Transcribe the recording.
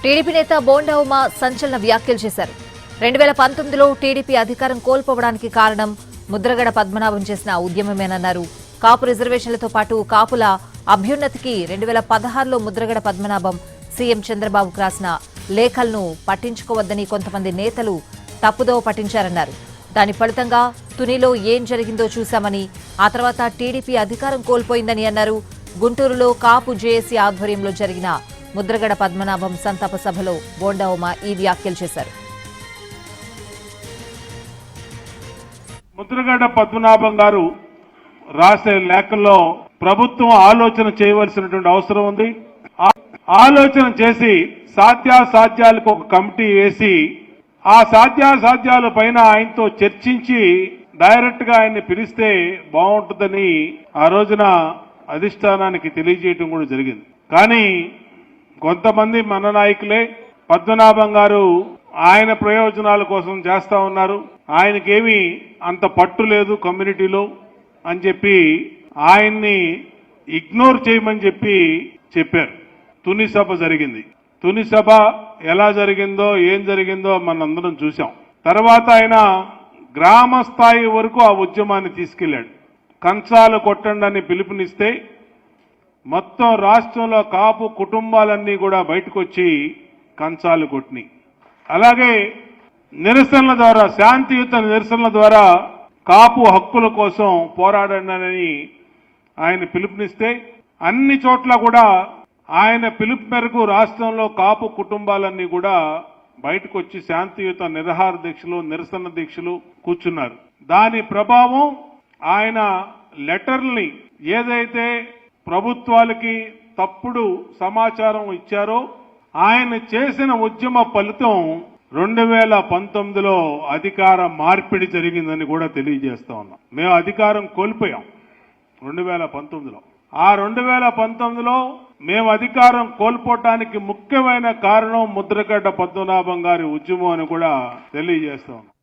TDP నేత బోండా ఉమా సంచలన వ్యాఖ్యలు చేశారు. 2019లో టీడీపీ అధికారం కోల్పోవడానికి కారణం ముద్రగడ పద్మనాభం చేసిన ఉద్యమమేనన్నారు. కాపు రిజర్వేషన్లతో పాటు కాపుల అభ్యున్నతికి 2016లో ముద్రగడ పద్మనాభం సీఎం చంద్రబాబుకు రాసిన లేఖలను పట్టించుకోవద్దని కొంతమంది నేతలు తప్పుదోవ పట్టించారన్నారు. దాని ఫలితంగా తునిలో ఏం జరిగిందో చూశామని, ఆ తర్వాత టీడీపీ అధికారం కోల్పోయిందని అన్నారు. గుంటూరులో కాపు జేఏసీ ఆధ్వర్యంలో జరిగిన ముద్రగడ పద్మనాభం సంతాప సభలో బోండా ఉమా ఈ వ్యాఖ్యలు చేశారు. ముద్రగడ పద్మనాభం గారు రాసే లేఖల్లో ప్రభుత్వం ఆలోచన చేయవలసినటువంటి అవసరం ఉంది. ఆలోచన చేసి సాధ్యాసాధ్యాలకు ఒక కమిటీ వేసి ఆ సాధ్యాసాధ్యాల పైన ఆయనతో చర్చించి డైరెక్ట్ గా ఆయన్ని పిలిస్తే బాగుంటుందని ఆ రోజున అధిష్టానానికి తెలియజేయటం కూడా జరిగింది. కానీ కొంతమంది మన నాయకులే పద్మనాభం గారు ఆయన ప్రయోజనాల కోసం చేస్తా ఉన్నారు, ఆయనకేమీ అంత పట్టు లేదు కమ్యూనిటీలో అని చెప్పి ఆయన్ని ఇగ్నోర్ చేయమని చెప్పారు. తుని సభ జరిగింది. తుని సభ ఎలా జరిగిందో ఏం జరిగిందో మనందరం చూసాం. తర్వాత ఆయన గ్రామ స్థాయి వరకు ఆ ఉద్యమాన్ని తీసుకెళ్లాడు. కంచాలు కొట్టండి అని పిలుపునిస్తే మొత్తం రాష్ట్రంలో కాపు కుటుంబాలన్నీ కూడా బయటకు వచ్చి కంచాలు కొట్టినాయి. అలాగే నిరసనల ద్వారా, శాంతియుత నిరసనల ద్వారా కాపు హక్కుల కోసం పోరాడండి ఆయన పిలుపునిస్తే అన్ని చోట్ల కూడా ఆయన పిలుపు మేరకు రాష్ట్రంలో కాపు కుటుంబాలన్నీ కూడా బయటకు వచ్చి శాంతియుత నిరాహార దీక్షలు, నిరసన దీక్షలు కూర్చున్నారు. దాని ప్రభావం ఆయన లెటర్ని ఏదైతే ప్రభుత్వాలకి తప్పుడు సమాచారం ఇచ్చారో ఆయన చేసిన ఉద్యమ ఫలితం 2019లో అధికార మార్పిడి జరిగిందని కూడా తెలియజేస్తా ఉన్నాం. మేము అధికారం కోల్పోయాం 2019లో. ఆ 2019లో మేము అధికారం కోల్పోవటానికి ముఖ్యమైన కారణం ముద్రగడ్డ పద్మనాభం గారి ఉద్యమం అని కూడా తెలియజేస్తా ఉన్నాం.